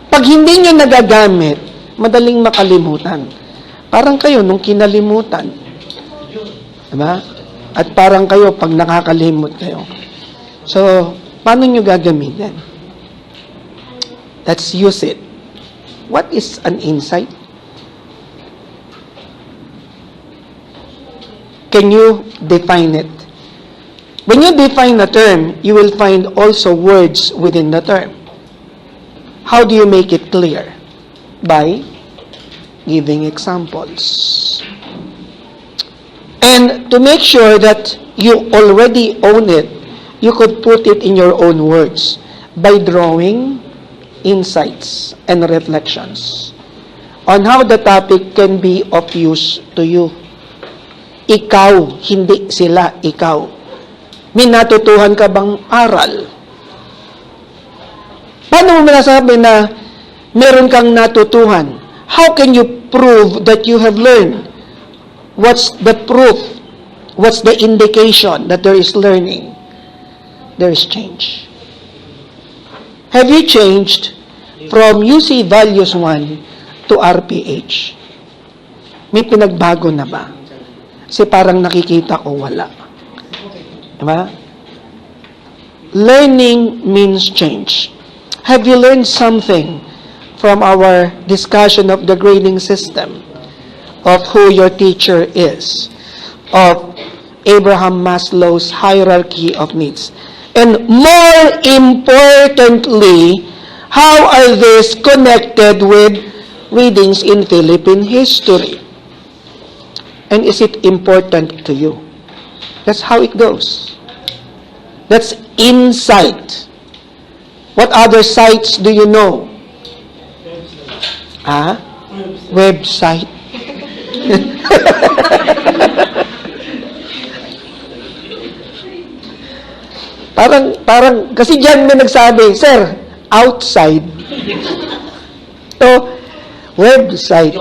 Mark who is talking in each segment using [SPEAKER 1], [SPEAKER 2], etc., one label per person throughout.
[SPEAKER 1] Pag hindi nyo nagagamit, madaling makalimutan. Parang kayo nung kinalimutan. Diba? At parang kayo pag nakakalimot kayo. So, paano nyo gagamitin? Let's use it. What is an insight? Can you define it? When you define a term, you will find also words within the term. How do you make it clear? By giving examples. And to make sure that you already own it, you could put it in your own words by drawing insights and reflections on how the topic can be of use to you. Ikaw, hindi sila, ikaw. May natutuhan ka bang aral? Paano mo masasabi na meron kang natutuhan? How can you prove that you have learned? What's the proof? What's the indication that there is learning? There is change. Have you changed from UC Values 1 to RPH? May pinagbago na ba? Kasi parang nakikita ko wala. Diba? Learning means change. Have you learned something from our discussion of the grading system, of who your teacher is, of Abraham Maslow's hierarchy of needs? And more importantly, how are these connected with readings in Philippine history? And is it important to you? That's how it goes. That's insight. What other sites do you know? Website. Parang, kasi dyan may nagsabi, Sir, outside. So, website.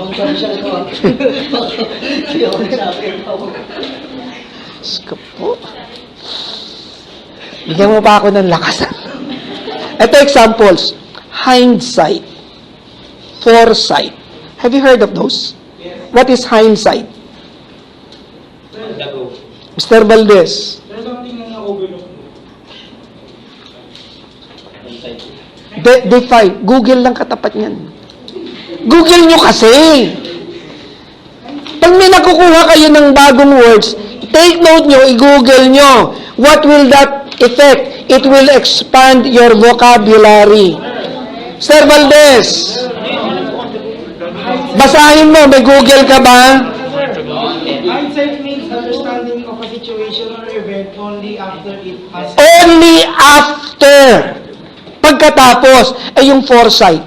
[SPEAKER 1] Ska po. Bigyan mo pa ako ng lakas. Ito examples. Hindsight. Foresight. Have you heard of those?
[SPEAKER 2] Yes.
[SPEAKER 1] What is hindsight? Mr. Valdez.
[SPEAKER 2] There's something na overlook.
[SPEAKER 1] Define. Google lang katapat niyan. Google nyo kasi. Pag may nakukuha kayo ng bagong words, take note nyo, i-Google nyo. What will that effect? It will expand your vocabulary. Sir Valdez, basahin mo, may Google ka ba?
[SPEAKER 2] Hindsight means understanding of a situation or event only after it has
[SPEAKER 1] Only after. Pagkatapos, ay yung foresight.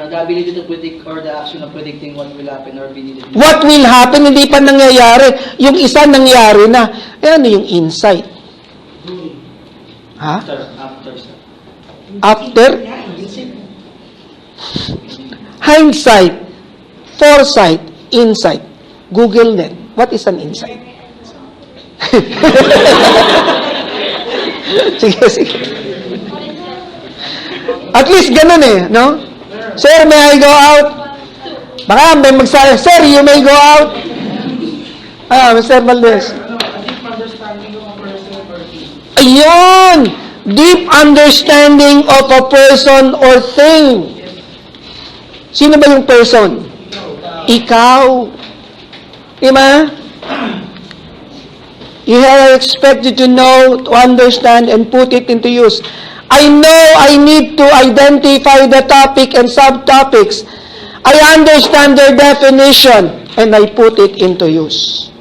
[SPEAKER 3] The ability to predict or the action of predicting what will happen or be needed.
[SPEAKER 1] What will happen, hindi pa nangyayari. Yung isa nangyari na. Eh, ano yung insight? Ha?
[SPEAKER 3] After, sir.
[SPEAKER 1] After? Hindsight, foresight, insight. Google net. What is an insight? Sige. At least ganun no? Sir, may I go out? Baka may magsabi, Sir, you may go out. Mr. Valdez.
[SPEAKER 2] a deep understanding of a person or thing.
[SPEAKER 1] Ayun! Deep understanding of a person or thing. Sino ba yung person? Ikaw. Diba? You are expected to know, to understand, and put it into use. I know I need to identify the topic and subtopics. I understand their definition, and I put it into use.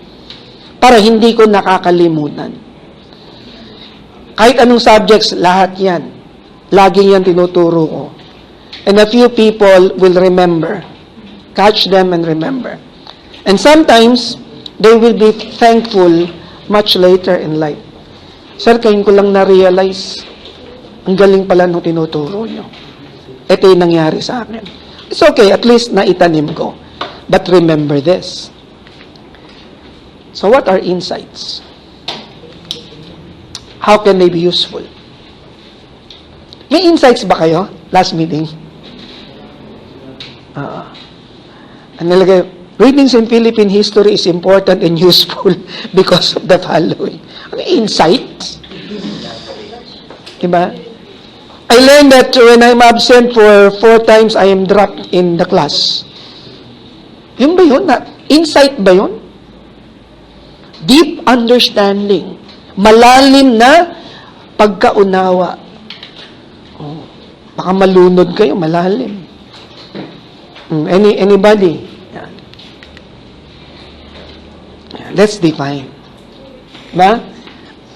[SPEAKER 1] Para hindi ko nakakalimutan. Kahit anong subjects, lahat yan. Lagi yan tinuturo ko. And a few people will remember. Catch them and remember. And sometimes, they will be thankful much later in life. Sir, kayo ko lang na-realize, ang galing pala nung tinuturo nyo. Ito yung nangyari sa akin. It's okay, at least naitanim ko. But remember this. So what are insights? How can they be useful? May insights ba kayo? Last meeting? Ang nalagay, readings in Philippine history is important and useful because of the following. Ano insights? Diba? I learned that when I'm absent for 4 times, I am dropped in the class. Yun ba yun? Insight ba yun? Deep understanding. Malalim na pagkaunawa. Oh, baka malunod kayo, malalim. Anybody? Yeah. Yeah, let's define. Ba?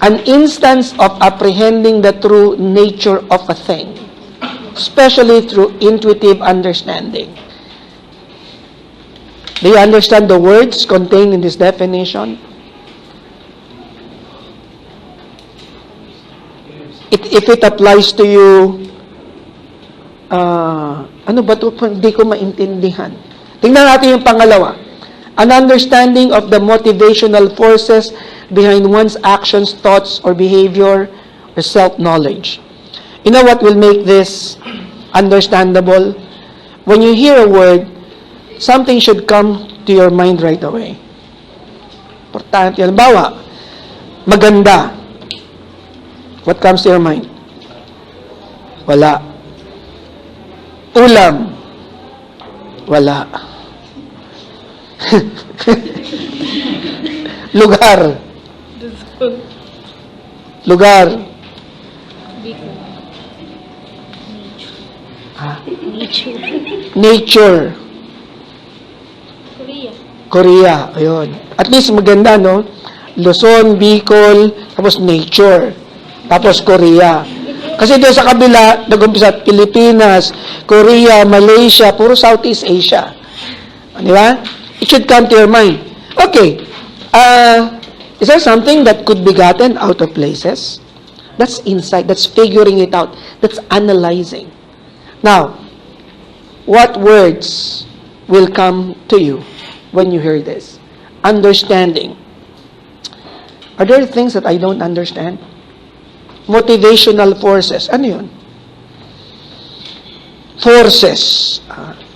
[SPEAKER 1] An instance of apprehending the true nature of a thing, especially through intuitive understanding. Do you understand the words contained in this definition? If it applies to you, ano ba ito? Hindi ko maintindihan. Tingnan natin yung pangalawa. An understanding of the motivational forces behind one's actions, thoughts, or behavior, or self-knowledge. You know what will make this understandable? When you hear a word, something should come to your mind right away. Importante. Halimbawa, maganda. What comes to your mind? Wala. Ulam. Wala. Lugar. Lugar. Nature. Korea. Ayun. At least maganda, no? Luzon, Bicol, tapos nature. Tapos Korea. Kasi doon sa kabila, nag-umpisa Pilipinas, Korea, Malaysia, puro Southeast Asia. Di ba? It should come to your mind. Okay. Is there something that could be gotten out of places? That's insight. That's figuring it out. That's analyzing. Now, what words will come to you when you hear this? Understanding. Are there things that I don't understand? Motivational forces. Ano yun? Forces.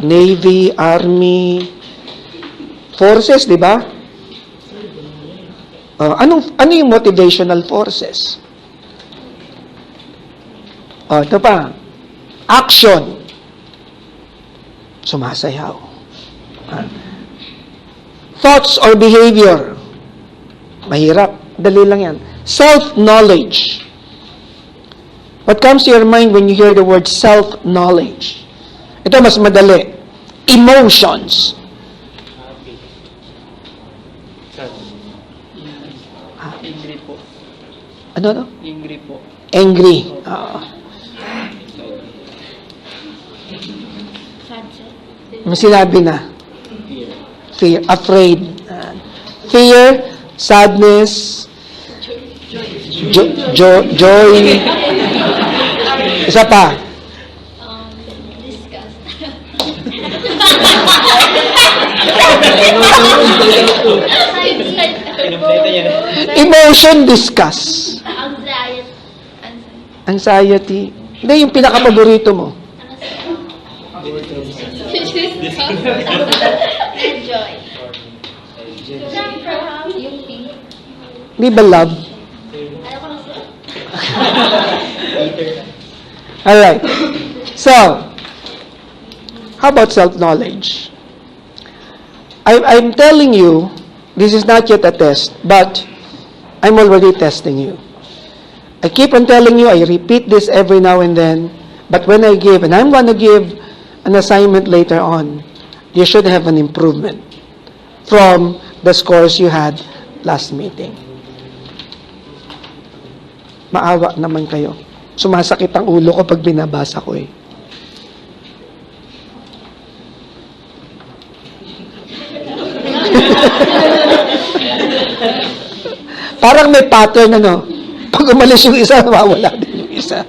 [SPEAKER 1] Navy, Army. Forces, di ba? Ano yung motivational forces? Ito pa. Action. Sumasayaw. Thoughts or behavior. Mahirap. Dali lang yan. Self-knowledge. What comes to your mind when you hear the word self-knowledge? Ito mas madali. Emotions.
[SPEAKER 3] Angry po.
[SPEAKER 1] Ano?
[SPEAKER 3] Angry po.
[SPEAKER 1] Angry. May sinabi na. Fear. Afraid. Fear, sadness, joy. Isa pa. Emotion, disgust. Anxiety. Hindi, yung pinaka-paborito mo.
[SPEAKER 4] Joy. Yung pink.
[SPEAKER 1] Di ba love?
[SPEAKER 4] Ayoko na sila.
[SPEAKER 1] Alright. So, how about self-knowledge? I'm telling you, this is not yet a test, but I'm already testing you. I keep on telling you, I repeat this every now and then, but when I give, and I'm going to give an assignment later on, you should have an improvement from the scores you had last meeting. Maawa naman kayo. Sumasakit ang ulo ko pag binabasa ko eh. Parang may pattern, ano? Pag umalis yung isa, mawala din yung isa.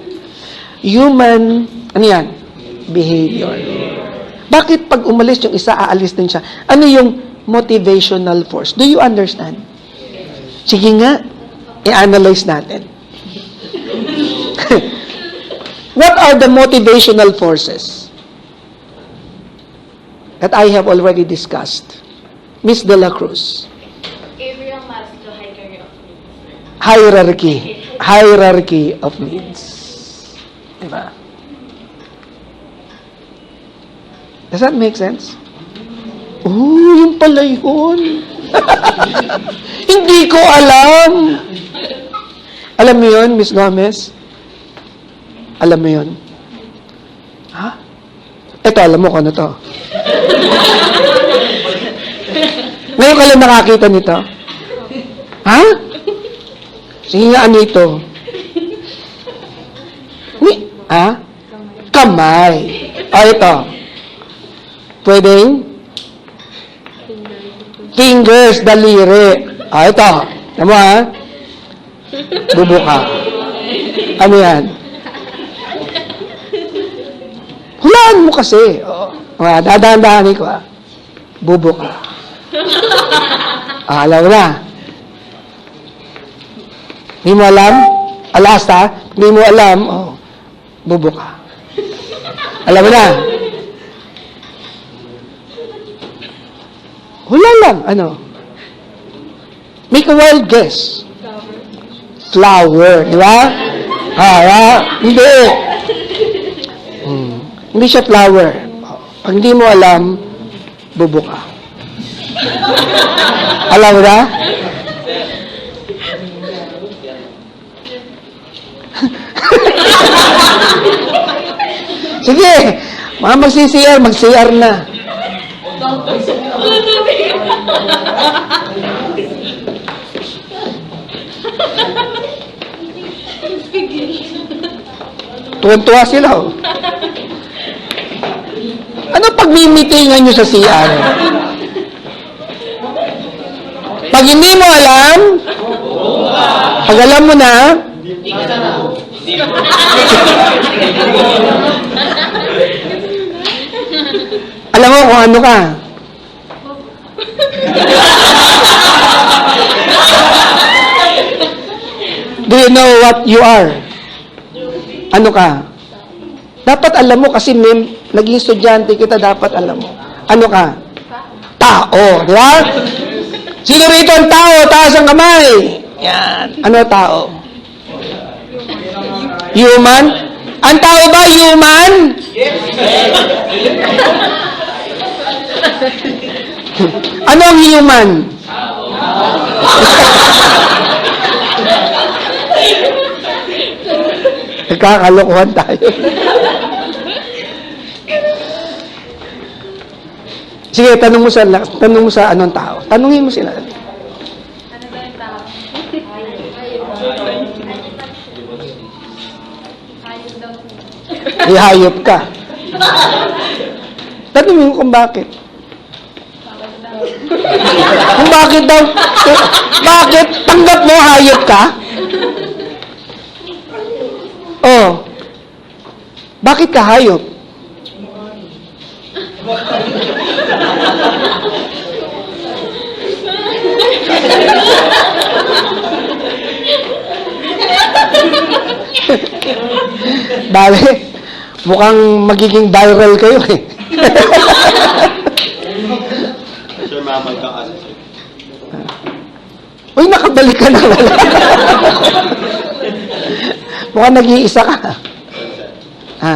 [SPEAKER 1] Human, ano yan? Behavior. Bakit pag umalis yung isa, aalis din siya? Ano yung motivational force? Do you understand? Sige nga, i-analyze natin. What are the motivational forces that I have already discussed? Miss De La Cruz.
[SPEAKER 4] Abraham Maslow hierarchy of needs.
[SPEAKER 1] Hierarchy of needs. Diba? Does that make sense? Oh, yun pala yun. Hindi ko alam. Alam mo yun, Miss Gomez? Alam mo yun? Ha? Ito, alam mo kung ano to. Ngayon ka lang nakakita nito? Ha? Sige nga, ano ito? Ha? Kamay. O, ito. Pwedeng? Fingers, daliri. O, ito. Alam mo, ha? Bubuka. Ano yan? Hulaan mo kasi. O, dadahan-dahanin ko, ha? Bubuka. Alam mo na. Hindi mo alam? Alasta? Hindi mo alam? Oh, bubuka. Alam mo na. Hula lang. Ano? Make a wild guess. Flower. Di ba? Hindi. Hindi siya flower. Pag hindi mo alam, bubuka. Alam mo na? Sige, mga mag-CR, mag-CR na. Tuwan-tuwa sila, oh. Ano pag mimitingan nyo sa CR? Pag hindi mo alam, pag alam mo na, alam mo kung ano ka. Do you know what you are? Ano ka? Dapat alam mo kasi naging estudyante kita, dapat alam mo. Ano ka? Tao. Di ba? Sino rito ang tao? Taas ang kamay. Yan. Ano tao? Human? Ang tao ba human? Ano ang human? Nagkakalokohan tayo. Sige, tanong mo sa anong tao. Tanungin mo sila.
[SPEAKER 4] Ano ba yung tao? Hayop daw.
[SPEAKER 1] Ihayop ka. Tanungin mo kung bakit. Kung bakit daw, bakit? Tanggap mo, hayop ka? Oh. Bakit ka hayop? Bale, mukhang magiging viral kayo eh.
[SPEAKER 5] Sir, mamay ka kasi.
[SPEAKER 1] Uy, nakabalik ka na. Mukhang nag-iisa ka. Ha?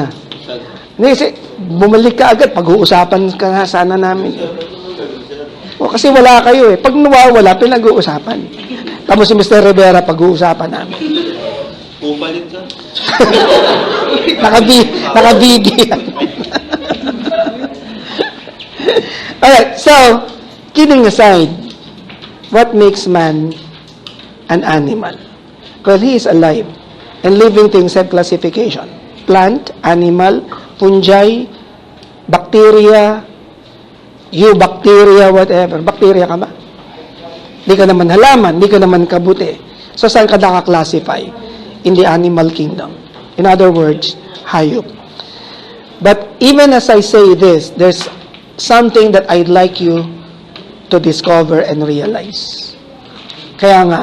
[SPEAKER 1] Hindi, kasi bumalik ka agad. Pag-uusapan ka na sana namin. O, kasi wala kayo eh. Pag nawawala, pinag-uusapan. Tapos si Mr. Rivera, pag-uusapan namin.
[SPEAKER 5] Pupalit ka.
[SPEAKER 1] Nakabidi yan. Alright, so, kidding aside, what makes man an animal? Well, he is alive. And living things have classification. Plant, animal, fungi, bacteria, eubacteria, whatever. Bacteria ka ba? Di ka naman halaman, di ka naman kabuti. So, saan ka naka-classify? In the animal kingdom. In other words, hayop. But even as I say this, there's something that I'd like you to discover and realize. Kaya nga,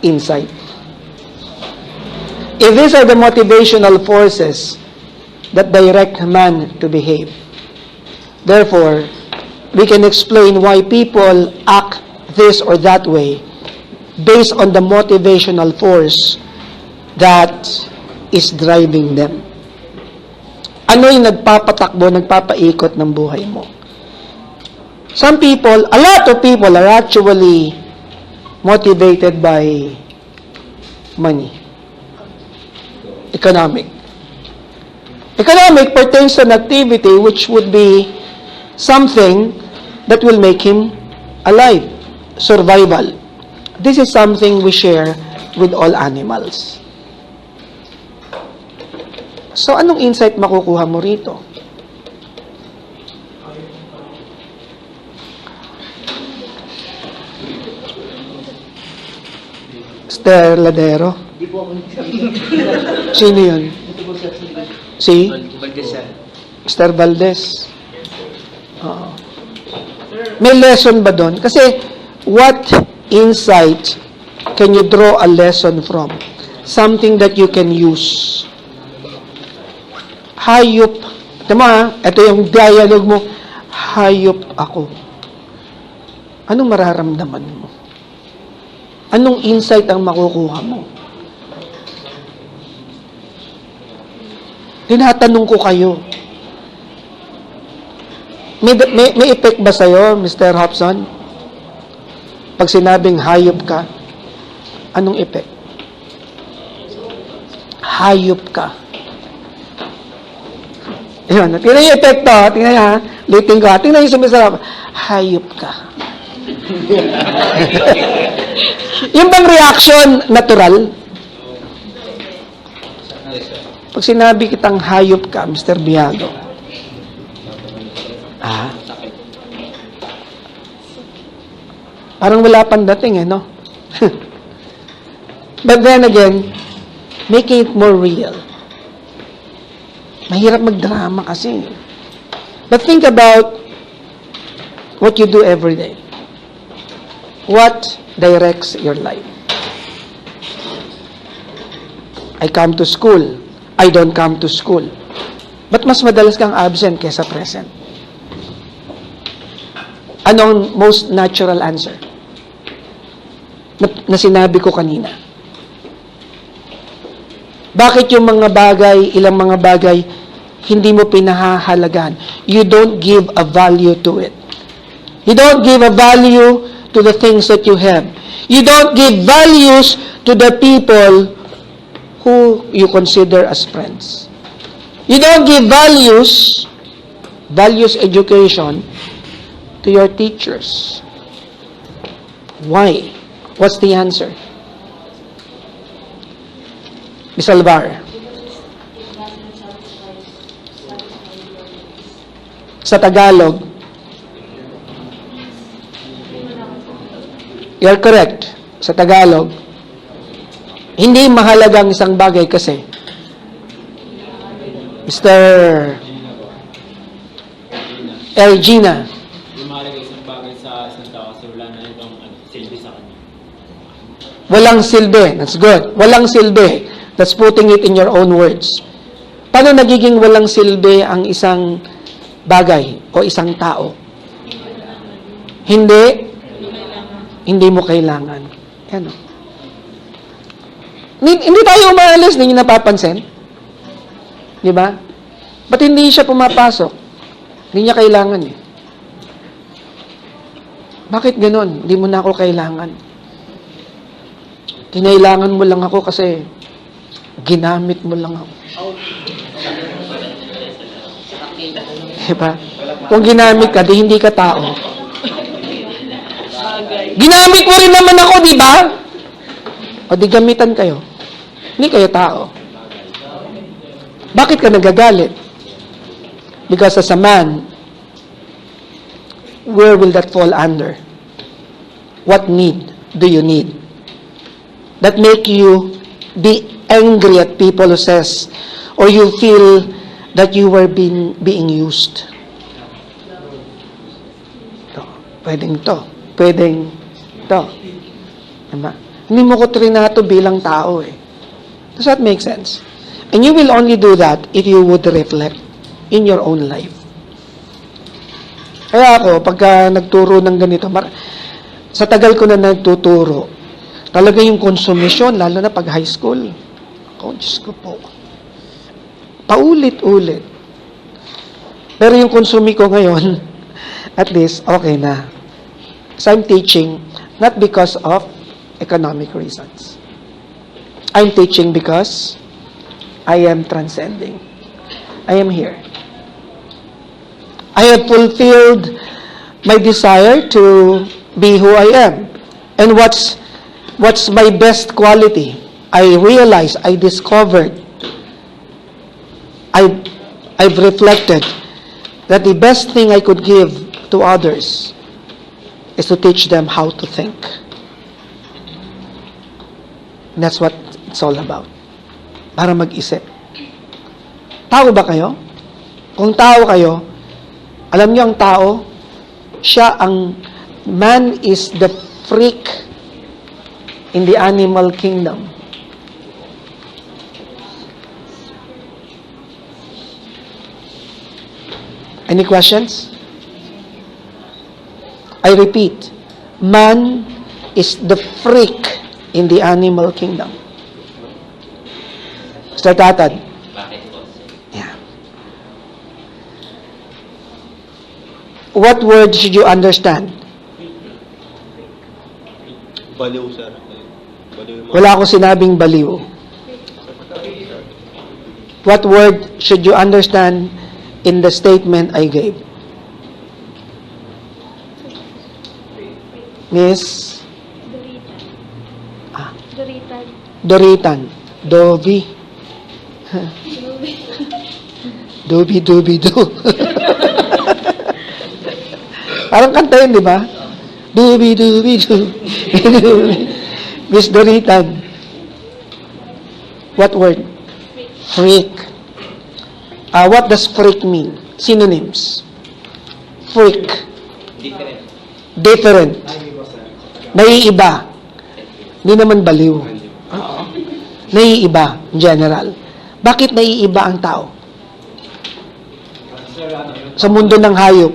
[SPEAKER 1] insight. If these are the motivational forces that direct man to behave, therefore, we can explain why people act this or that way based on the motivational force that is driving them. Ano yung nagpapatakbo, nagpapaikot ng buhay mo? Some people, a lot of people are actually motivated by money. Economic. Economic pertains to an activity which would be something that will make him alive. Survival. This is something we share with all animals. So, anong insight makukuha mo rito? Esther Ladero?
[SPEAKER 3] Hindi po ako nagsabi.
[SPEAKER 1] Sino yun?
[SPEAKER 3] Ito po sa
[SPEAKER 1] Si
[SPEAKER 3] Balgasa.
[SPEAKER 1] Esther Valdez? Oo. May lesson ba doon? Kasi, what insight can you draw a lesson from? Something that you can use. Hayop. Tama ha? Ito yung dialogue mo. Hayop ako. Anong mararamdaman mo? Anong insight ang makukuha mo? Tinatanong ko kayo. May effect ba sa'yo, Mr. Hobson? Pag sinabing hayop ka, anong effect? Hayop ka. Ayun, tingnan yung epekto, tingnan niya, liting ko, tingnan yung sumisarap, hayop ka. Yung bang reaction natural? Pag sinabi kitang hayop ka, Mr. Biago, parang wala pang dating no? But then again, making it more real. Mahirap magdrama kasi. But think about what you do every day. What directs your life? I come to school. I don't come to school. But mas madalas kang absent kaysa present? Anong most natural answer? Na sinabi ko kanina. Bakit yung mga bagay, ilang mga bagay, hindi mo pinahahalagan? You don't give a value to it. You don't give a value to the things that you have. You don't give values to the people who you consider as friends. You don't give values education, to your teachers. Why? What's the answer? Ms. Alvar. Sa Tagalog, you're correct. Sa Tagalog, hindi mahalagang isang bagay kasi Mr. Elgina.
[SPEAKER 6] Hindi mahalaga isang bagay sa isang tao kasi wala na itong silbi sa kanya.
[SPEAKER 1] Walang silbi. That's good. Walang silbi. That's putting it in your own words. Paano nagiging walang silbi ang isang bagay o isang tao? Hindi mo kailangan. Yan o. Hindi tayo umalis, hindi nyo napapansin. Di ba? Ba't hindi siya pumapasok? Hindi niya kailangan eh. Bakit ganon? Hindi mo na ako kailangan. Kinailangan mo lang ako kasi ginamit mo lang ako. Diba? Kung ginamit ka, di hindi ka tao. Ginamit mo rin naman ako, di ba? O di gamitan kayo. Hindi kayo tao. Bakit ka nagagalit? Because as a man, where will that fall under? What need do you need? That make you be angry at people who says, or you feel that you were being used. Pwedeng to. Diba? Hindi mo ko trinato bilang tao eh. Does that make sense? And you will only do that if you would reflect in your own life. Kaya ako, pagka nagturo ng ganito, sa tagal ko na nagtuturo, talaga yung konsumisyon, lalo na pag high school, ako, Diyos ko po, paulit-ulit. Pero yung konsumi ko ngayon, at least, okay na. So I'm teaching, not because of economic reasons. I'm teaching because I am transcending. I am here. I have fulfilled my desire to be who I am. And what's my best quality? I realized, I discovered, I've reflected that the best thing I could give to others is to teach them how to think. And that's what it's all about. Para mag-isip. Tao ba kayo? Kung tao kayo, alam niyo ang tao, man is the freak in the animal kingdom. Any questions? I repeat, man is the freak in the animal kingdom. Mr. Tatad. Yeah. What word should you understand?
[SPEAKER 5] Baliw, sir. Baliw yung mga...
[SPEAKER 1] Wala akong sinabing baliw. What word should you understand in the statement I gave? Miss?
[SPEAKER 4] Doritan.
[SPEAKER 1] Doritan. Dovi. Dobi-dobi-do. Parang kanta yun, di ba? Dobi-dobi-do. Miss Doritan. What word? Freak. What does freak mean? Synonyms. Freak. Different. Naiiba. Hindi naman baliw. Oo. Naiiba, in general. Bakit naiiba ang tao?
[SPEAKER 2] Sir,
[SPEAKER 1] Sa mundo ng hayop.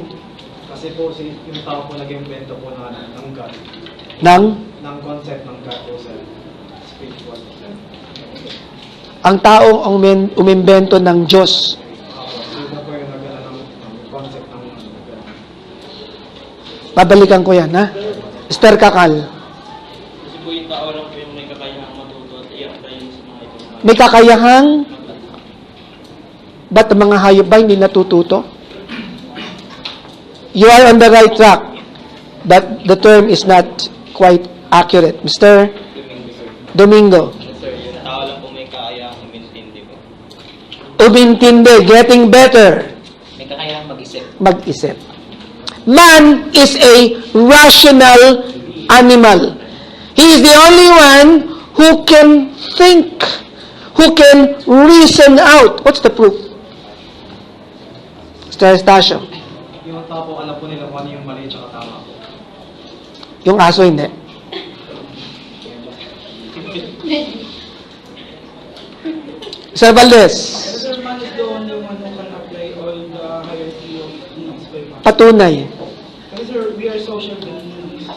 [SPEAKER 2] kasi po yung tao po nag-invento po ng God.
[SPEAKER 1] Ng
[SPEAKER 2] Ng concept ng God po, sir. Spiritual.
[SPEAKER 1] ang tao ang umimbento ng Diyos.
[SPEAKER 2] Sino po yung nagala ng concept ng God?
[SPEAKER 1] Babalikan ko yan, ha? Mr. Kakal.
[SPEAKER 6] Kasi po yung tao lang po yung may kakayahang matuto at i-apply yun sa mga ibang
[SPEAKER 1] May kakayahang, ba't ang mga hayop ba hindi natututo? You are on the right track. That the term is not quite accurate. Mr. Domingo.
[SPEAKER 6] Sir, yung tao lang po may kakayahang umintindi po.
[SPEAKER 1] Umintindi, getting better.
[SPEAKER 3] May kakayahang mag-isip.
[SPEAKER 1] Mag-isip. Man is a rational animal. He is the only one who can think, who can reason out. What's the proof? Mr. Estacio.
[SPEAKER 2] Yung tao po, alam po nila kung ano yung mali at tama po.
[SPEAKER 1] Yung aso hindi. Sir Valdez.
[SPEAKER 2] Sir, man is the only one who can apply all the hierarchy of needs by man.
[SPEAKER 1] Patunay.
[SPEAKER 2] Kasi sir, we are social beings.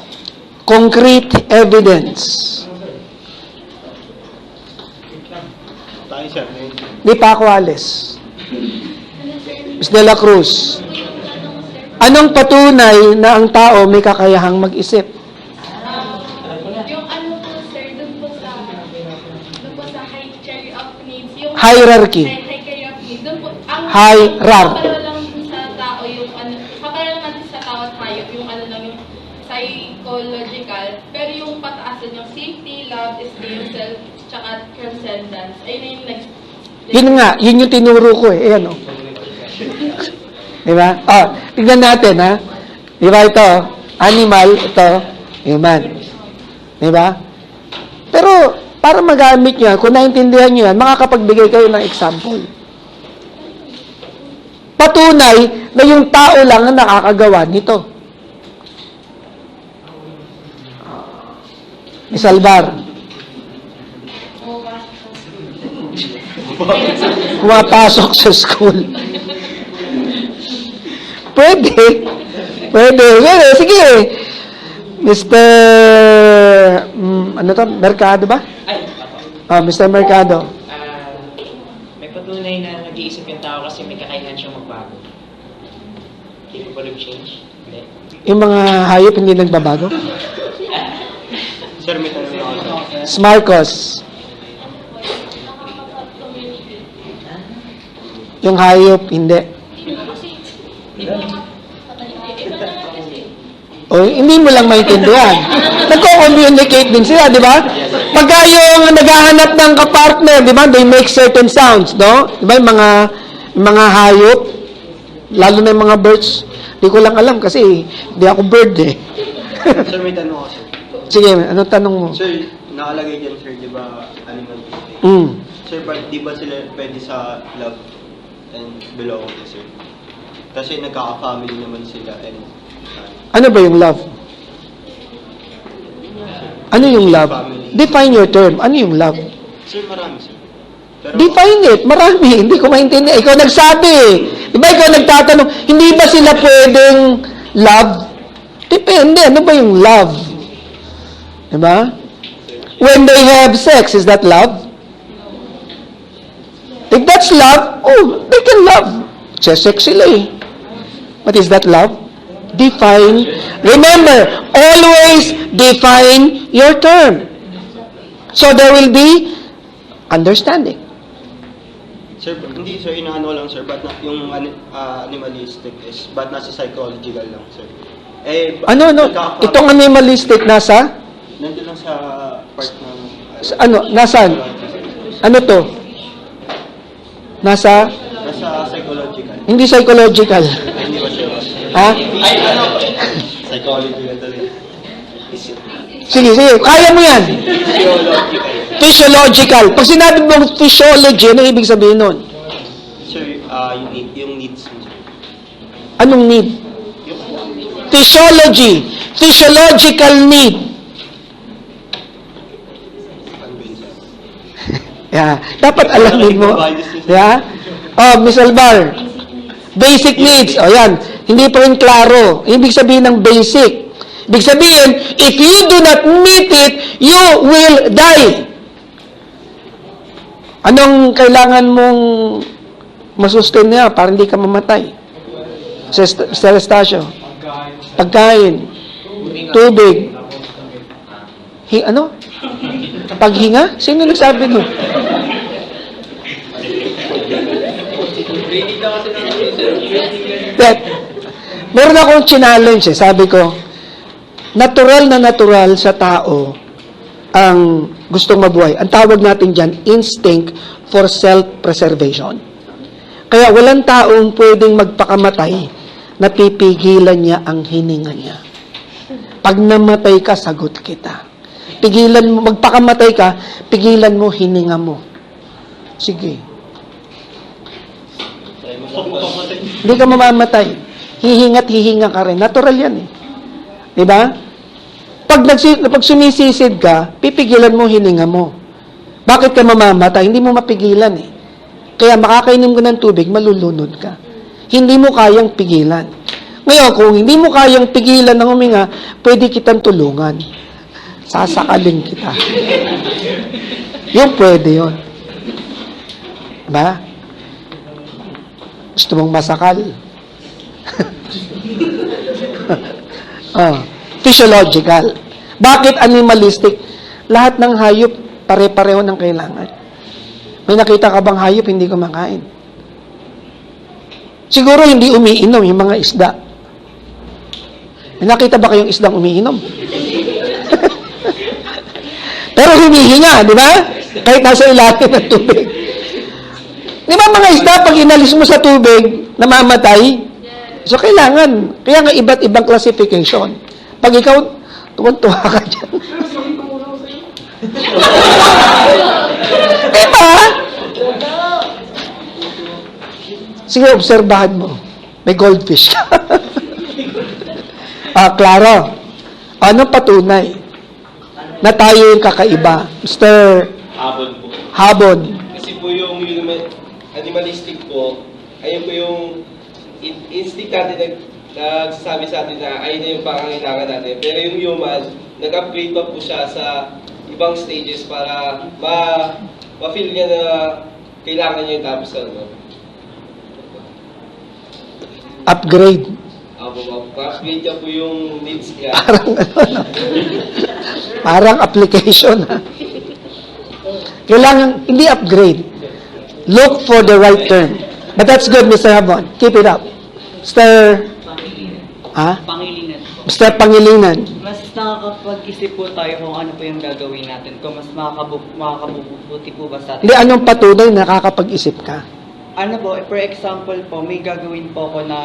[SPEAKER 1] Concrete evidence.
[SPEAKER 2] Ano sir? Wait lang.
[SPEAKER 5] Tayo, sir.
[SPEAKER 1] Di pa ako alis. Ms. De La Cruz. Anong patunay na ang tao may kakayahang mag-isip?
[SPEAKER 4] Yung ano po, sir, dun po sa hierarchy of needs. Yung
[SPEAKER 1] Hierarchy.
[SPEAKER 4] Hierarchy of needs. Dun po, ang
[SPEAKER 1] Hierarchy.
[SPEAKER 4] kapara lang sa tao yung ano, kapara lang natin sa tao at hayop, yung ano lang yung psychological. Pero yung pataasan yung safety, love, esteem, self, tsaka transcendence. Ayun na yung next.
[SPEAKER 1] Yun nga, yun yung tinuro ko eh. Ayan o. Diba? Tignan natin ha. Diba ito? Animal, ito, human. Diba? Pero, para magamit nyo yan, kung naintindihan nyo yan, makakapagbigay kayo ng example. Patunay na yung tao lang ang nakakagawa nito. Miss Alvar. pumapasok sa school. Pwede. Pwede. Sige. Mr. Ano to? Mercado ba? Mr. Mercado.
[SPEAKER 7] May patunay na nag-iisip yung tao kasi may kakayahan siyang magbago. Capable of change? Hindi.
[SPEAKER 1] Yung mga hayop hindi nagbabago?
[SPEAKER 5] Sir, may tanong ako.
[SPEAKER 1] Marcos. Yung hayop, hindi. O, hindi mo lang maintindihan. Nagko-communicate din sila, di ba? Pagka yung naghahanap ng kapartner, di ba, they make certain sounds, no? Di ba, yung mga hayop, lalo na yung mga birds, di ko lang alam kasi di ako bird eh.
[SPEAKER 5] Sir, may tanong ako, sir.
[SPEAKER 1] Sige, ano tanong mo?
[SPEAKER 5] Sir, nakalagay dyan, sir, di ba, animal instinct? Sir, di ba sila pwede sa love and belonging, sir? Kasi nagkaka-family naman sila and
[SPEAKER 1] Ano ba yung love? Ano yung love? Define your term. Ano yung love?
[SPEAKER 5] sir, marami, sir. Pero,
[SPEAKER 1] Define it. Marami. Hindi ko maintindihan. Ikaw nagsabi eh. Di ba ikaw nagtatanong, hindi ba sila pwedeng love? Depende. Ano ba yung love? Di ba? When they have sex, is that love? If that's love, oh, they can love. Sex sila eh. But is that love? Define. Remember, always define your term. So there will be understanding.
[SPEAKER 5] sir, hindi, sir, inaano lang, sir, but yung animalistic is, but nasa psychological lang, sir. Eh,
[SPEAKER 1] Ano? Itong animalistic nasa?
[SPEAKER 5] nandun lang sa part ng,
[SPEAKER 1] Nasaan? Ano to? Nasa?
[SPEAKER 5] nasa psychological.
[SPEAKER 1] Hindi psychological.
[SPEAKER 5] Ay, hindi ba, sir?
[SPEAKER 1] Ha?
[SPEAKER 5] Ay, psychological talaga.
[SPEAKER 1] Sige. Kaya mo yan.
[SPEAKER 5] Physiological.
[SPEAKER 1] Physiological. Pag sinabi mong physiology, ano ibig sabihin nun?
[SPEAKER 5] Sir, yung needs mo, sir.
[SPEAKER 1] Anong need? Physiology. Physiological need.
[SPEAKER 5] Ano ba yun, sir?
[SPEAKER 1] Yeah. Dapat alamin mo. Yeah? Miss Alvar. Basic needs. Yan. Hindi pa rin klaro. Ibig sabihin ng basic. Ibig sabihin, if you do not meet it, you will die. Anong kailangan mong masustain niya para hindi ka mamatay? Mr. Estacio. Pagkain. Tubig. Paghinga? Sino nagsabi nun? Meron akong challenge eh. Sabi ko, natural na natural sa tao ang gustong mabuhay. Ang tawag natin dyan, instinct for self-preservation. Kaya walang taong pwedeng magpakamatay na pipigilan niya ang hininga niya. Pag namatay ka, sagot kita. Pigilan mo, magpakamatay ka, pigilan mo hininga mo. Sige. Hindi ka mamamatay. Hihinga ka rin. Natural yan eh. Diba? Pag sumisisid ka, pipigilan mo hininga mo. Bakit ka mamamatay? Hindi mo mapigilan eh. Kaya makakainom ka ng tubig, malulunod ka. Hindi mo kayang pigilan. Ngayon, kung hindi mo kayang pigilan ng huminga, pwede kitang tulungan. Sasakalin kita. Yung pwede yun. Diba? Gusto mong masakal? Physiological. Bakit animalistic? Lahat ng hayop, pare-pareho ng kailangan. May nakita ka bang hayop hindi kumakain? Siguro hindi umiinom yung mga isda. May nakita ba kayong isdang umiinom? Pero humihinga, di ba? Kahit nasa ilalim ng tubig. Di ba mga isda, pag inalis mo sa tubig, namamatay? So kailangan. Kaya nga iba't ibang classification. Pag ikaw, tuwan-tuwa ka dyan. Diba? Sige, obserbahan mo. May goldfish ka. Klaro. Ano patunay? Na tayo yung kakaiba. Mr.
[SPEAKER 6] Habon po.
[SPEAKER 1] Habon.
[SPEAKER 5] Kasi po yung human
[SPEAKER 8] animalistic po, ayun po yung instinct natin nagsasabi sa atin na ayun na yung pangangailangan natin. Pero yung human, nag-upgrade pa po siya sa ibang stages para ma-feel niya na kailangan niya yung tapos ano.
[SPEAKER 1] Upgrade.
[SPEAKER 8] Ma-upgrade niya po yung needs niya.
[SPEAKER 1] Parang application. Ha? Kailangan, hindi upgrade. Look for the right term. But that's good, Mr. Habon. Keep it up. Mr. Ha?
[SPEAKER 3] Pangilinan.
[SPEAKER 1] Mr. Pangilinan.
[SPEAKER 3] Mas nakakapag-isip po tayo kung ano po yung gagawin natin. Kung mas makakabuti po ba sa atin.
[SPEAKER 1] Hindi, anong patunay nakakapag-isip ka?
[SPEAKER 3] Ano po, for example po, may gagawin po ako na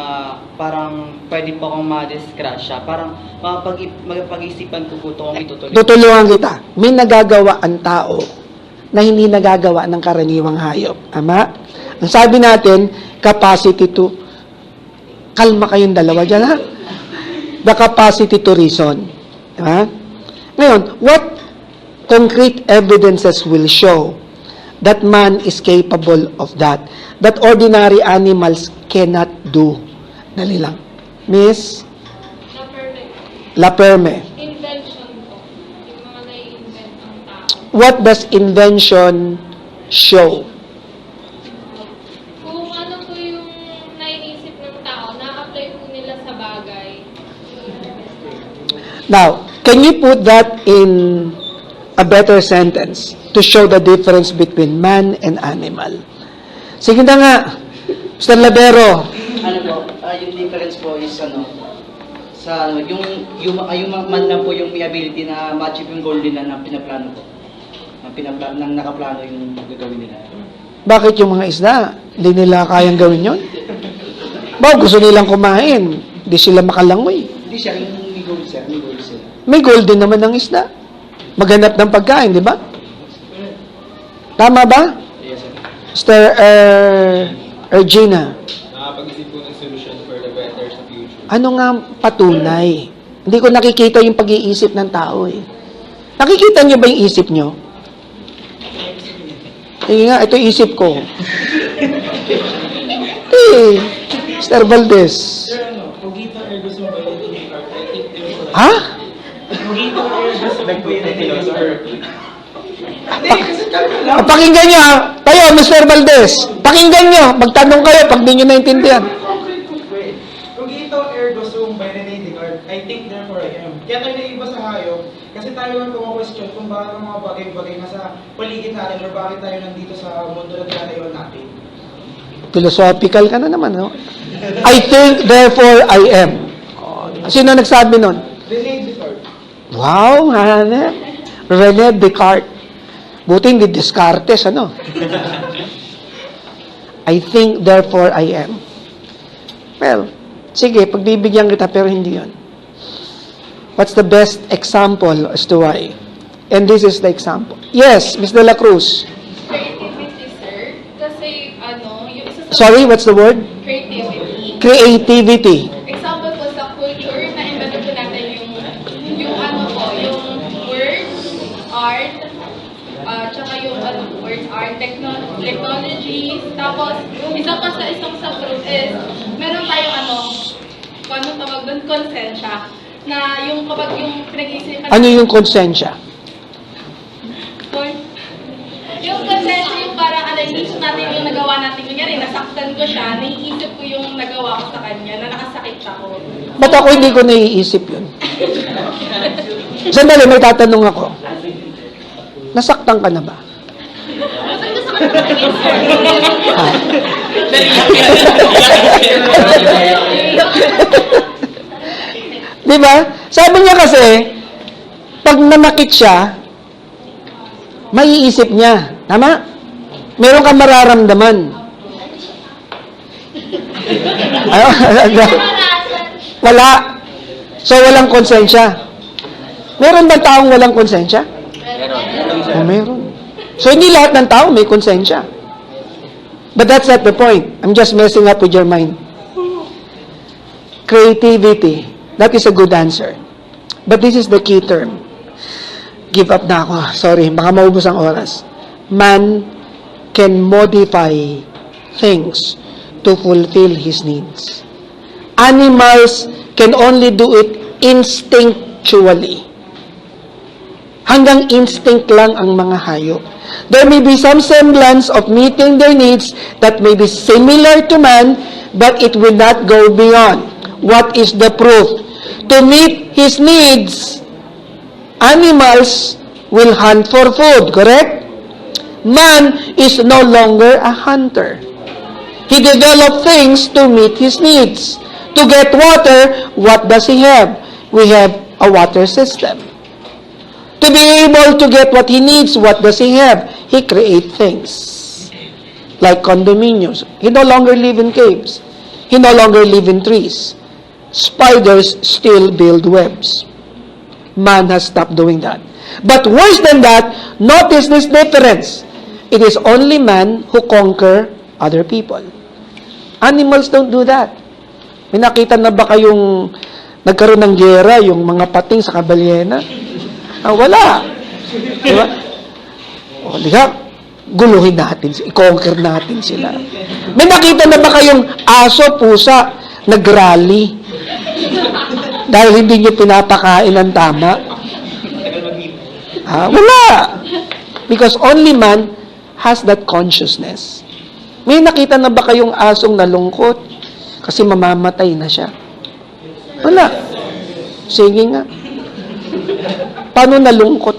[SPEAKER 3] parang pwede po akong ma-discrash siya. Parang magpag-isipan ko po ito kung itutuloy.
[SPEAKER 1] Tutulungan kita. May nagagawa ang tao na hindi nagagawa ng karaniwang hayop. Ama? Ang sabi natin, capacity to... Kalma kayong dalawa dyan, ha? The capacity to reason. Diba? Ngayon, what concrete evidences will show that man is capable of that? That ordinary animals cannot do. Dali lang. Miss
[SPEAKER 4] Na perfect.
[SPEAKER 1] Laperme.
[SPEAKER 4] Invention po. Yung mga nai-invent ng tao.
[SPEAKER 1] What does invention show?
[SPEAKER 4] Kung ano po yung naiisip ng tao, na-apply po nila sa bagay.
[SPEAKER 1] Now, can you put that in a better sentence to show the difference between man and animal? Sige na nga, Mr. Labero.
[SPEAKER 3] Ano po, yung difference po is sa yung man lang po yung may ability na ma-achieve yung goal nila na pinaplano po. Na nakaplano yung gagawin nila.
[SPEAKER 1] Bakit yung mga isda, hindi nila kayang gawin yon? Gusto nilang kumain, hindi sila makalangoy.
[SPEAKER 3] Hindi siya, yung may goal siya, may goal sila.
[SPEAKER 1] May goal din naman ng isda. Maghanap ng pagkain, di ba? Tama ba?
[SPEAKER 3] Yes, sir.
[SPEAKER 1] Mr. Regina,
[SPEAKER 6] Nakapag-isip po ng solution for the better sa future.
[SPEAKER 1] ano nga patunay? Hindi ko nakikita yung pag-iisip ng tao eh. Nakikita niyo ba yung isip niyo? Sige nga, ito isip ko. Mr. Valdez.
[SPEAKER 2] Sir, Cogito ergo sum validum Descartes. I think there's
[SPEAKER 1] Ha?
[SPEAKER 2] Cogito ergo sum validum Descartes.
[SPEAKER 1] Pakinggan niyo ha. Tayo, Mr. Valdez. Pakinggan niyo. Magtanong kayo pag di niyo naintindihan.
[SPEAKER 2] Cogito ergo sum by Rene Descartes. I think therefore I am. Kaya tayo naiiba sa hayop kasi tayo ang question kung bakit ang mga bagay-bagay nasa paligid natin or bakit tayo nandito sa mundo na tinatayo natin.
[SPEAKER 1] Philosophical ka na naman, no? I think, therefore, I am. Sino nagsabi nun?
[SPEAKER 2] Rene Descartes.
[SPEAKER 1] Wow, hanep. Rene Descartes. Buti hindi Descartes, ano? I think, therefore, I am. Well, sige, pagbibigyan kita, pero hindi yun. What's the best example as to why? And this is the example. Yes, Ms. De La Cruz.
[SPEAKER 4] Creativity, sir. Kasi, yung isa sa...
[SPEAKER 1] Sorry, what's the word?
[SPEAKER 4] Creativity.
[SPEAKER 1] Creativity.
[SPEAKER 4] Example po sa culture, na-embed po natin yung yung words, art, tsaka yung words, art, technology, tapos, isa pa sa isang subgroup is, meron tayong paano tawag doon, konsensya, na yung kapag yung pinag-iisipan...
[SPEAKER 1] Ano yung konsensya?
[SPEAKER 4] Yung konsensya, yung parang iniisip natin yung nagawa natin, kunyari, nasaktan ko siya, naiisip ko yung nagawa ko sa kanya, na nakasakit ako.
[SPEAKER 1] Ba't ako hindi ko naiisip yun? Sandali, may tatanong ako. Nasaktan ka na ba?
[SPEAKER 4] Sabi ko sa kanya,
[SPEAKER 1] Ha? Di ba? Sabi niya kasi, pag nanakit siya, maiisip niya. Tama? Meron kang mararamdaman. Wala. So, walang konsensya. Meron ba taong walang konsensya? Oh, meron. So, hindi lahat ng tao may konsensya. But that's not the point. I'm just messing up with your mind. Creativity. That is a good answer. But this is the key term. Give up na ako. Sorry, baka maubos ang oras. Man can modify things to fulfill his needs. Animals can only do it instinctually. Hanggang instinct lang ang mga hayop. There may be some semblance of meeting their needs that may be similar to man, but it will not go beyond. What is the proof? To meet his needs, animals will hunt for food, correct? Man is no longer a hunter. He developed things to meet his needs. To get water, what does he have? We have a water system. To be able to get what he needs, what does he have? He creates things. Like condominiums. He no longer live in caves. He no longer live in trees. Spiders still build webs. Man has stopped doing that. But worse than that, notice this difference. It is only man who conquer other people. Animals don't do that. May nakita na ba kayong nagkaroon ng gera, yung mga pating sa kabalyena? Wala. Diba? O, diba? Guluhin natin, i-conquer natin sila. May nakita na ba kayong aso, pusa, nag-rally? Dahil hindi nyo pinapakain ng tama? Wala. Because only man has that consciousness. May nakita na ba kayong asong nalungkot? Kasi mamamatay na siya. Wala. Sige nga. Paano nalungkot?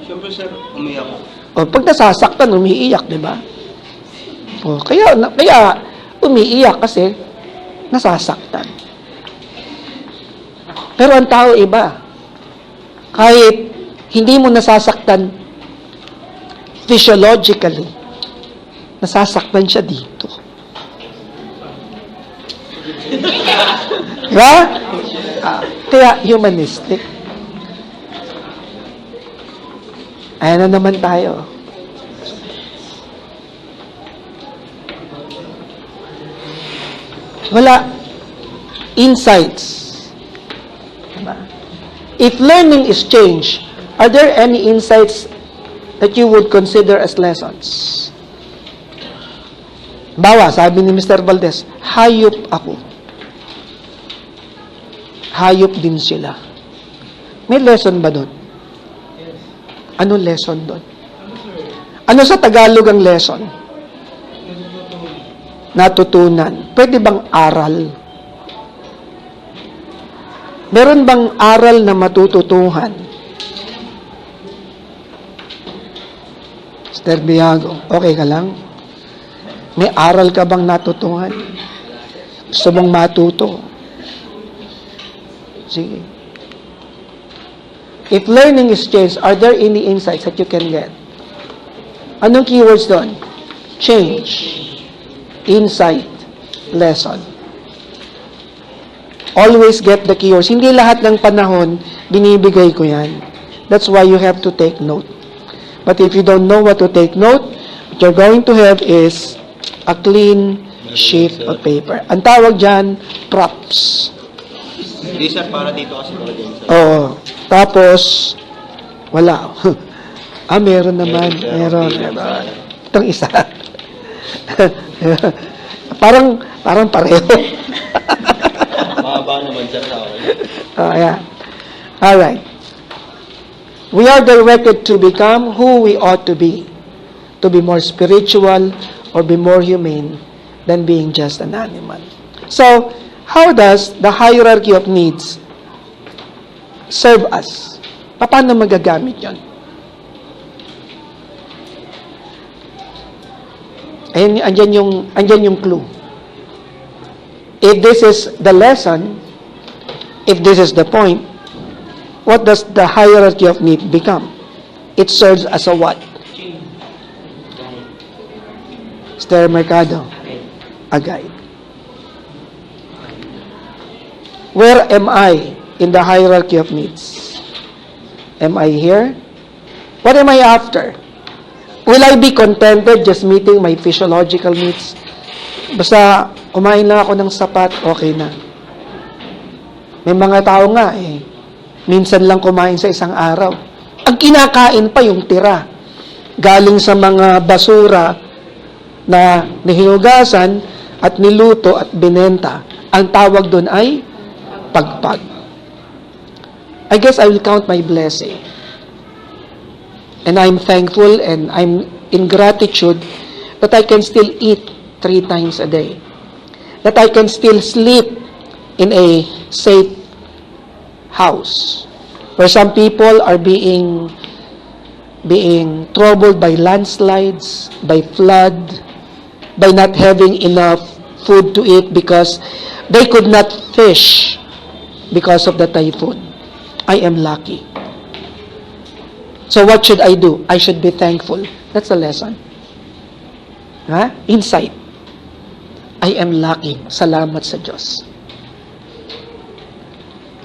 [SPEAKER 5] Siyempre, sir, umiyak ko.
[SPEAKER 1] O, pag nasasaktan, umiiyak, di ba? O, kaya umiiyak kasi nasasaktan. Pero ang tao iba. Kahit hindi mo nasasaktan physiologically, nasasaktan siya dito. Diba? Kaya humanistic. Ayan na naman tayo. Wala. Insights. Diba? If learning is change, are there any insights that you would consider as lessons? Bawa, sabi ni Mr. Valdez, hayop ako. Hayop din sila. May lesson ba doon? Anong lesson doon? Ano sa Tagalog ang lesson? Natutunan. Pwede bang aral? Meron bang aral na matututuhan? Mr. Biago, okay ka lang? May aral ka bang natutuhan? Gusto mong matuto? Sige. If learning is change, are there any insights that you can get? Anong keywords doon? Change, insight, lesson. Always get the keywords. Hindi lahat ng panahon, binibigay ko yan. That's why you have to take note. But if you don't know what to take note, what you're going to have is a clean sheet of paper. Ang tawag dyan, props.
[SPEAKER 5] Hindi, sir, para dito kasi talaga yun, sir.
[SPEAKER 1] Oo. Tapos, wala. Meron naman. Meron. Itong isa. parang pareho.
[SPEAKER 5] Mahaba naman, sir, sa akin.
[SPEAKER 1] Yeah. All right. We are directed to become who we ought to be more spiritual or be more humane than being just an animal. So, how does the hierarchy of needs serve us? Paano magagamit yon? Ayun, andyan yung clue. If this is the lesson, if this is the point, what does the hierarchy of need become? It serves as a what? Mr. Mercado, a guide. Where am I in the hierarchy of needs? Am I here? What am I after? Will I be contented just meeting my physiological needs? Basta kumain lang ako ng sapat, okay na. May mga tao nga minsan lang kumain sa isang araw. Ang kinakain pa yung tira. Galing sa mga basura na nihinugasan at niluto at binenta. Ang tawag doon ay pagpag. I guess I will count my blessing. And I'm thankful and I'm in gratitude that I can still eat 3 times a day. That I can still sleep in a safe house. Where some people are being troubled by landslides, by flood, by not having enough food to eat because they could not fish because of the typhoon. I am lucky. So what should I do? I should be thankful. That's the lesson. Insight. I am lucky. Salamat sa Diyos.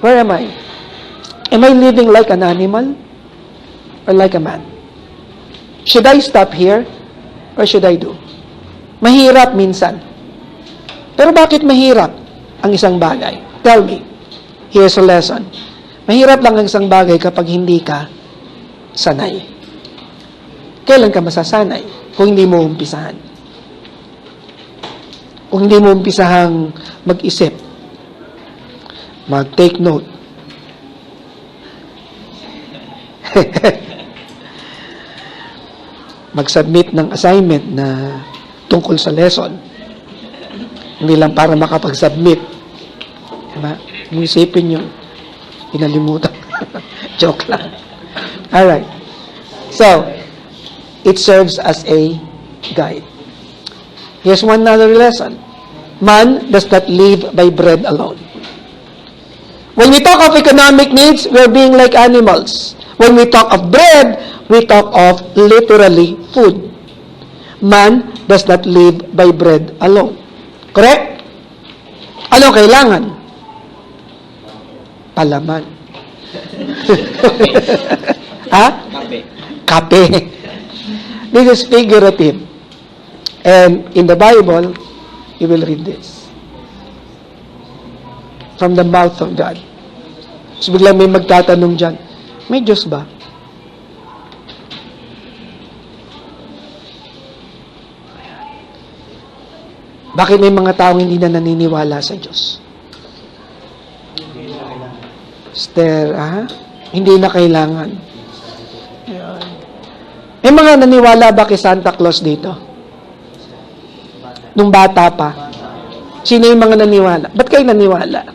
[SPEAKER 1] Where am I? Am I living like an animal or like a man? Should I stop here or should I do? Mahirap minsan. Pero bakit mahirap ang isang bagay? Tell me. Here's a lesson. Mahirap lang ang isang bagay kapag hindi ka sanay. Kailan ka masasanay? Kung hindi mo umpisahan. Kung hindi mo umpisahang mag-isip, mag-take note. Mag-submit ng assignment na tungkol sa lesson. Hindi lang para makapag-submit. Diba? Kung isipin nyo, pinalimutan. Joke lang. Alright. So, it serves as a guide. Here's one other lesson. Man does not live by bread alone. When we talk of economic needs, we're being like animals. When we talk of bread, we talk of literally food. Man does not live by bread alone. Correct? Ano kailangan? Palaman.
[SPEAKER 3] Kape.
[SPEAKER 1] Kape. This is figurative. And in the Bible, you will read this. From the mouth of God. So biglang may magtatanong dyan, may Diyos ba? Bakit may mga taong hindi na naniniwala sa Diyos? Esther, hindi na kailangan. Ayan. May mga naniwala ba kay Santa Claus dito? Nung bata pa. Sino yung mga naniwala? Ba't kayo naniwala?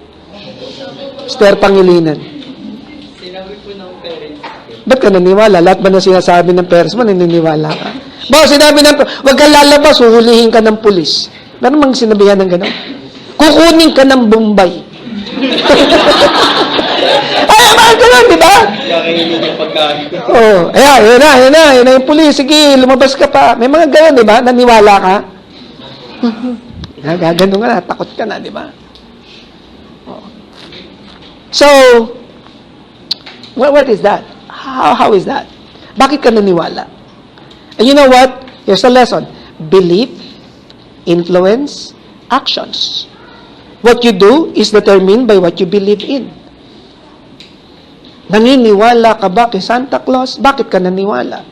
[SPEAKER 1] Esther Pangilinan.
[SPEAKER 3] Sinabi po ng parents.
[SPEAKER 1] Ba't ka naniwala? Lahat ba na sinasabi ng parents mo, naniniwala ka? Ba, sinabi ng huwag kang lalabas, huhulihin ka ng pulis. Meron mang sinabihan ng gano'n? Kukunin ka ng Bombay. Ay, mga gano'n, di ba?
[SPEAKER 5] Kakainin yung pagkain.
[SPEAKER 1] Oo. Ayan na yung pulis. Sige, lumabas ka pa. May mga gano'n, di ba? Naniwala ka? Gagano ka na, takot ka na, di ba? So, what is that? How is that? Bakit ka naniwala? And you know what? Here's a lesson. Belief, influence, actions. What you do is determined by what you believe in. Naniniwala ka ba kay Santa Claus? Bakit ka naniwala?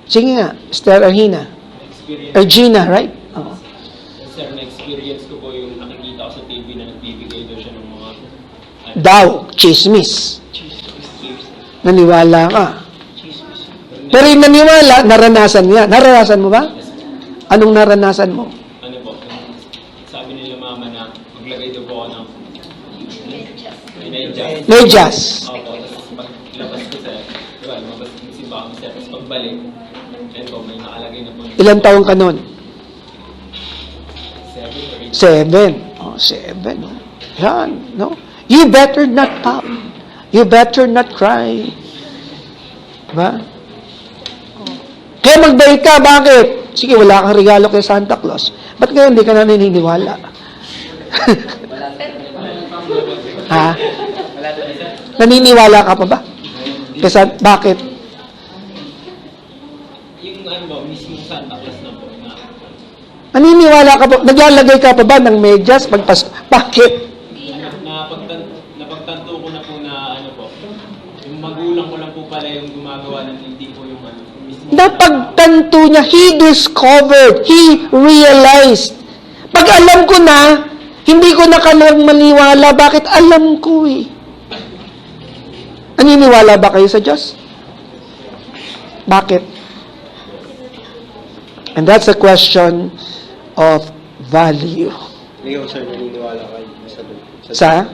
[SPEAKER 1] Sige nga, Esther Argina. Regina, right? Oo.
[SPEAKER 6] Sir, na-experience ko po yung nakikita ko sa TV na nagbibigay daw siya ng mga...
[SPEAKER 1] Daw, chismis. Naniwala ka. Pero yung naniwala, naranasan niya. Naranasan mo ba? Anong naranasan mo?
[SPEAKER 6] Ano po, sabi nila mama na maglagay daw po ako ng... Medyas.
[SPEAKER 1] Medyas.
[SPEAKER 6] Opo, tapos paglabas ko sir, diba, lumabas yung simba kami sir, tapos pagbalik, ayun po, may nakalagay na po.
[SPEAKER 1] Ilang taong ka nun?
[SPEAKER 6] 7 or 8.
[SPEAKER 1] 7. Oh, 7. Oh. Yan, no? You better not pop. You better not cry. Diba? Kaya mag-bake ka, bakit? Sige, wala kang regalo kay Santa Claus. Ba't ngayon hindi ka na naniniwala? Ha? Naniniwala ka pa ba? Kasi, bakit?
[SPEAKER 6] Yung ano po, mismo Santa Claus na po, na
[SPEAKER 1] Naniniwala ka pa? Naglalagay ka pa ba ng medyas? Bakit?
[SPEAKER 6] napagtanto napagtanto ko na po na ano po, yung magulang ko lang po pala yung gumagawa ng hindi po yung ano, yung mismo.
[SPEAKER 1] Napagtanto niya, he discovered, he realized. Pag alam ko na, hindi ko na kailangang maniwala. Bakit? Alam ko eh. Naniniwala ba kayo sa Diyos? Bakit? And that's a question of value.
[SPEAKER 5] Ikaw, sir, naniniwala ka sa Diyos?
[SPEAKER 1] Sa?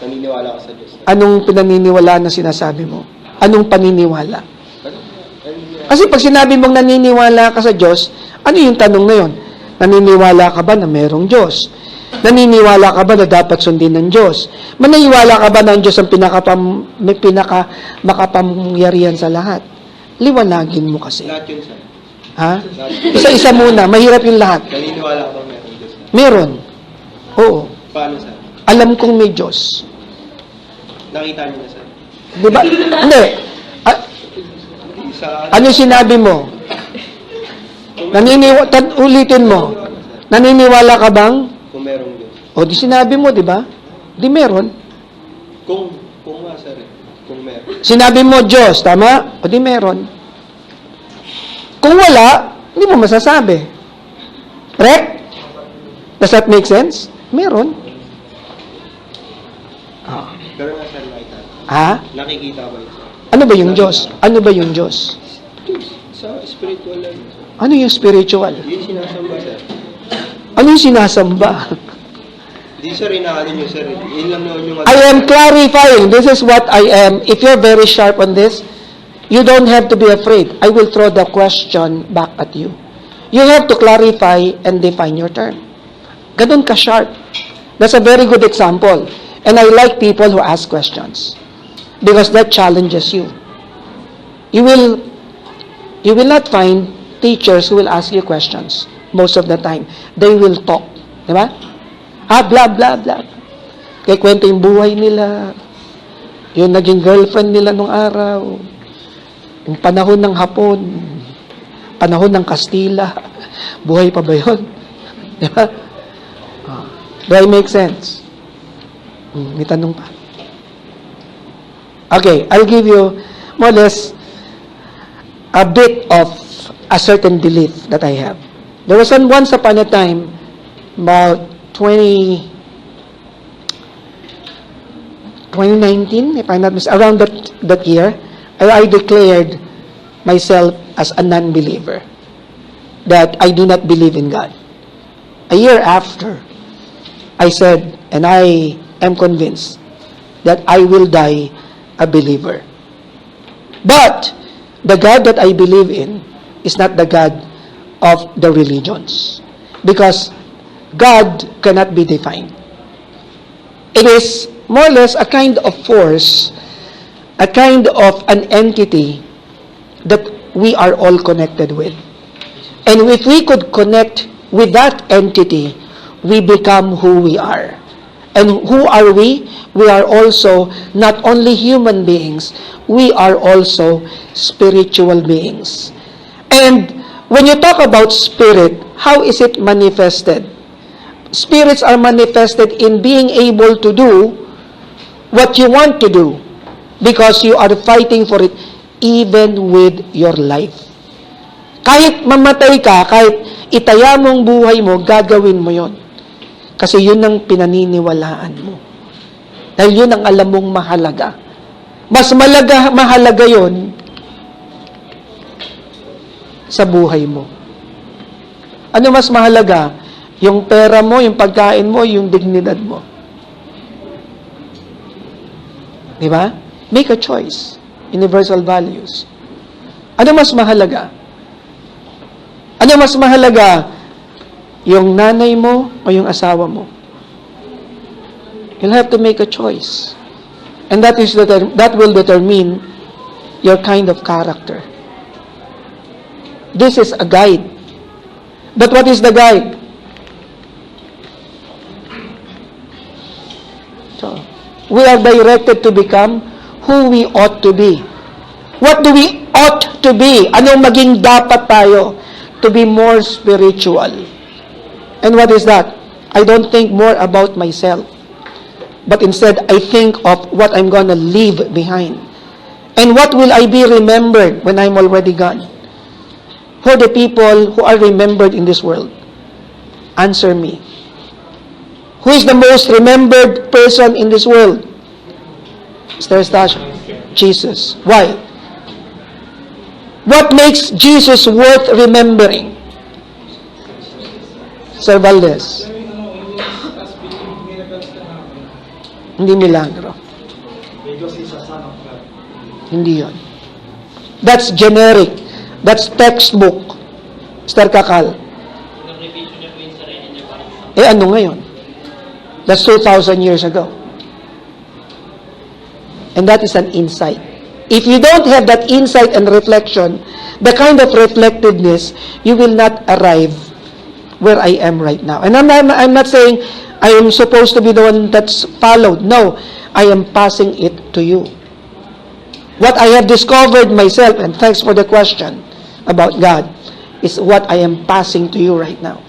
[SPEAKER 5] Naniniwala ka sa Diyos?
[SPEAKER 1] Anong pinaniniwala na sinasabi mo? Anong paniniwala? Kasi pag sinabi mong naniniwala ka sa Diyos, ano yung tanong na yun? Naniniwala ka ba na merong Diyos? Naniniwala ka ba na dapat sundin ng Diyos? Maniniwala ka ba na ang Diyos ang may makapangyarihan sa lahat? Liwanagin mo kasi.
[SPEAKER 5] Lahat yun, sir.
[SPEAKER 1] Ha? Isa-isa muna. Mahirap yung lahat.
[SPEAKER 5] Naniniwala ka ba merong Diyos?
[SPEAKER 1] Meron. Oo.
[SPEAKER 5] Paano, sir?
[SPEAKER 1] Alam kong may Diyos.
[SPEAKER 5] Nakita niyo na, sir?
[SPEAKER 1] Di ba? Hindi. Ano sinabi mo? Ulitin mo. Naniniwala ka bang?
[SPEAKER 5] Kung merong Diyos.
[SPEAKER 1] O di sinabi mo, di ba? Di meron.
[SPEAKER 5] Kung nga, sir, kung meron.
[SPEAKER 1] Sinabi mo Diyos, tama? O di meron. Kung wala, hindi mo masasabi. Correct? Does that make sense? Meron.
[SPEAKER 5] Pero nga, sir, nakita.
[SPEAKER 1] Ha?
[SPEAKER 5] Nakikita ba yun, sir?
[SPEAKER 1] Ano ba yung Diyos? Ano ba yung Diyos?
[SPEAKER 5] Sa spiritual lang, sir.
[SPEAKER 1] Ano yung spiritual?
[SPEAKER 5] Yung sinasamba, sir.
[SPEAKER 1] Ano yung sinasamba?
[SPEAKER 5] Hindi, sir, inaano nyo, sir. Yun lang naman yung...
[SPEAKER 1] I am clarifying. This is what I am. If you're very sharp on this, you don't have to be afraid. I will throw the question back at you. You have to clarify and define your term. Ganun ka sharp. That's a very good example. And I like people who ask questions. Because that challenges you. You will not find teachers who will ask you questions most of the time. They will talk. Di ba? Blah, blah, blah. Kaya kwento yung buhay nila. Yung naging girlfriend nila nung araw. Yung panahon ng Hapon. Panahon ng Kastila. Buhay pa ba yun? Di ba? Do I make sense? May tanong pa. Okay, I'll give you more or less a bit of a certain belief that I have. There was once upon a time, about 2019, if I'm not mistaken, around that year, I declared myself as a non-believer, that I do not believe in God. A year after, I said, and I am convinced that I will die a believer. But the God that I believe in is not the God of the religions, because God cannot be defined. It is more or less a kind of force, a kind of an entity that we are all connected with. And if we could connect with that entity, we become who we are. And who are we? We are also not only human beings, we are also spiritual beings. And when you talk about spirit, how is it manifested? Spirits are manifested in being able to do what you want to do because you are fighting for it even with your life. Kahit mamatay ka, kahit itaya mo ang buhay mo, gagawin mo yon. Kasi yun ang pinaniniwalaan mo. Dahil yun ang alam mong mahalaga. Mas mahalaga yon sa buhay mo. Ano mas mahalaga? Yung pera mo, yung pagkain mo, yung dignidad mo. Di ba? Make a choice. Universal values. Ano mas mahalaga? Ano mas mahalaga? Yung nanay mo o yung asawa mo? You'll have to make a choice. And that will determine your kind of character. This is a guide. But what is the guide? So, we are directed to become who we ought to be. What do we ought to be? Anong maging dapat tayo? To be more spiritual. And what is that? I don't think more about myself. but instead I think of what I'm gonna leave behind. And what will I be remembered when I'm already gone? Who are the people who are remembered in this world? Answer me. Who is the most remembered person in this world? Mr. Estacio? Jesus. Why? What makes Jesus worth remembering? Sir Valdez. Hindi milagro. Hindi yun. That's generic. That's textbook. Mr. Kakal. Ano ngayon? That's 2,000 years ago. And that is an insight. If you don't have that insight and reflection, the kind of reflectiveness, you will not arrive where I am right now. And I'm not saying I am supposed to be the one that's followed. No, I am passing it to you. What I have discovered myself, and thanks for the question about God, is what I am passing to you right now.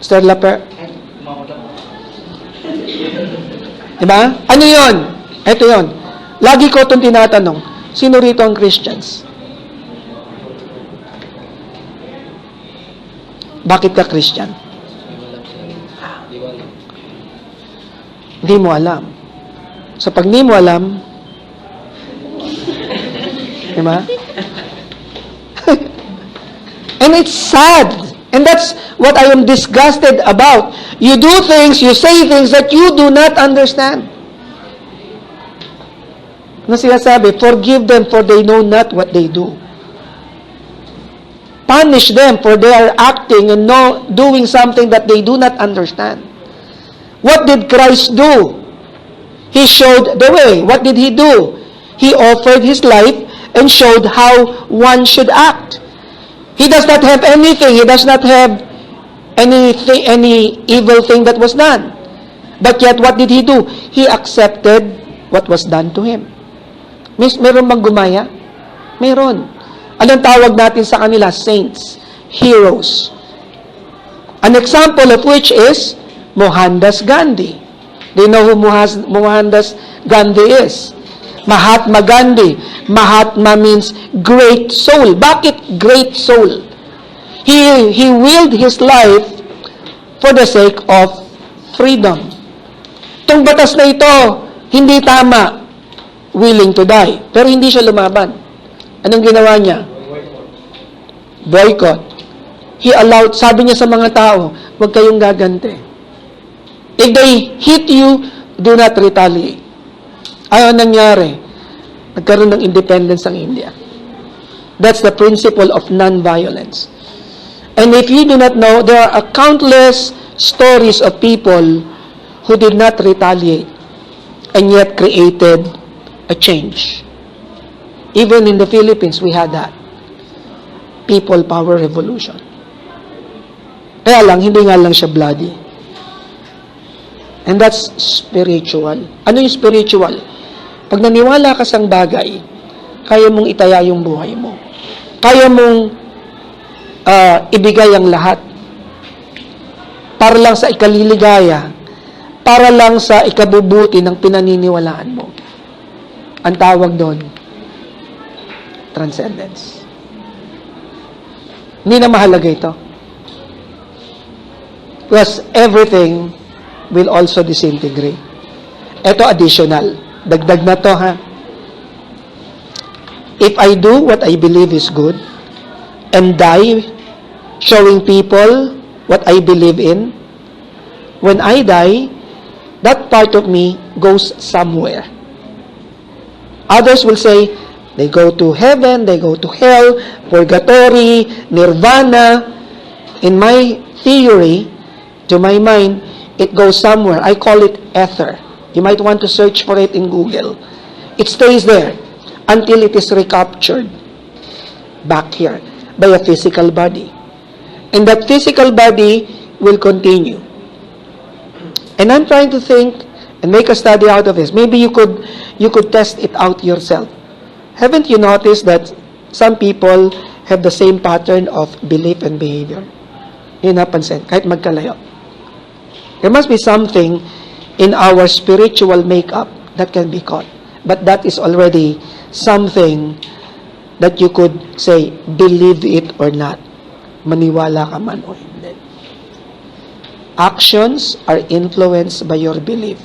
[SPEAKER 1] Mr. Laper? Diba? Ano yun? Ito yun. Lagi ko itong tinatanong, sino rito ang Christians? Bakit ka Christian? Hindi mo alam. So pag hindi mo alam, diba? And it's sad. And that's what I am disgusted about. You do things, you say things that you do not understand. Ano sinasabi? Forgive them for they know not what they do. Punish them for they are acting and doing something that they do not understand. What did Christ do? He showed the way. What did He do? He offered His life and showed how one should act. He does not have anything. He does not have any evil thing that was done. But yet, what did He do? He accepted what was done to Him. Meron bang gumaya? Meron. Anong tawag natin sa kanila? Saints. Heroes. An example of which is Mohandas Gandhi. Do you know who Mohandas Gandhi is? Mahatma Gandhi. Mahatma means great soul. Bakit great soul? He willed his life for the sake of freedom. Itong batas na ito, hindi tama. Willing to die. Pero hindi siya lumaban. Anong ginawa niya? Boycott. He allowed, sabi niya sa mga tao, huwag kayong gagante. If they hit you, do not retaliate. Ayaw nangyari. Nagkaroon ng independence ang India. That's the principle of non-violence. And if you do not know, there are countless stories of people who did not retaliate and yet created a change. Even in the Philippines, we had that. People power revolution. Kaya lang, hindi nga lang siya bloody. And that's spiritual. Ano yung spiritual? Pag naniwala ka sa bagay, kaya mong itaya yung buhay mo. Kaya mong ibigay ang lahat. Para lang sa ikaliligaya. Para lang sa ikabubuti ng pinaniniwalaan mo. Ang tawag doon, transcendence. Hindi na mahalaga ito. Because everything will also disintegrate. Ito additional. Dagdag na to, ha? If I do what I believe is good and die showing people what I believe in, when I die, that part of me goes somewhere. Others will say, they go to heaven, they go to hell, purgatory, nirvana. In my theory, to my mind, it goes somewhere. I call it ether. You might want to search for it in Google. It stays there until it is recaptured back here by a physical body. And that physical body will continue. And I'm trying to think and make a study out of this. Maybe you could test it out yourself. Haven't you noticed that some people have the same pattern of belief and behavior? Yun napansin, kahit magkalayo. There must be something in our spiritual makeup that can be caught. But that is already something that you could say, believe it or not. Maniwala ka man o hindi. Actions are influenced by your belief.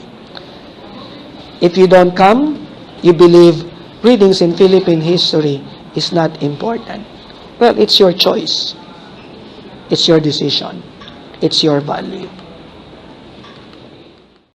[SPEAKER 1] If you don't come, you believe readings in Philippine history is not important. Well, it's your choice. It's your decision. It's your value.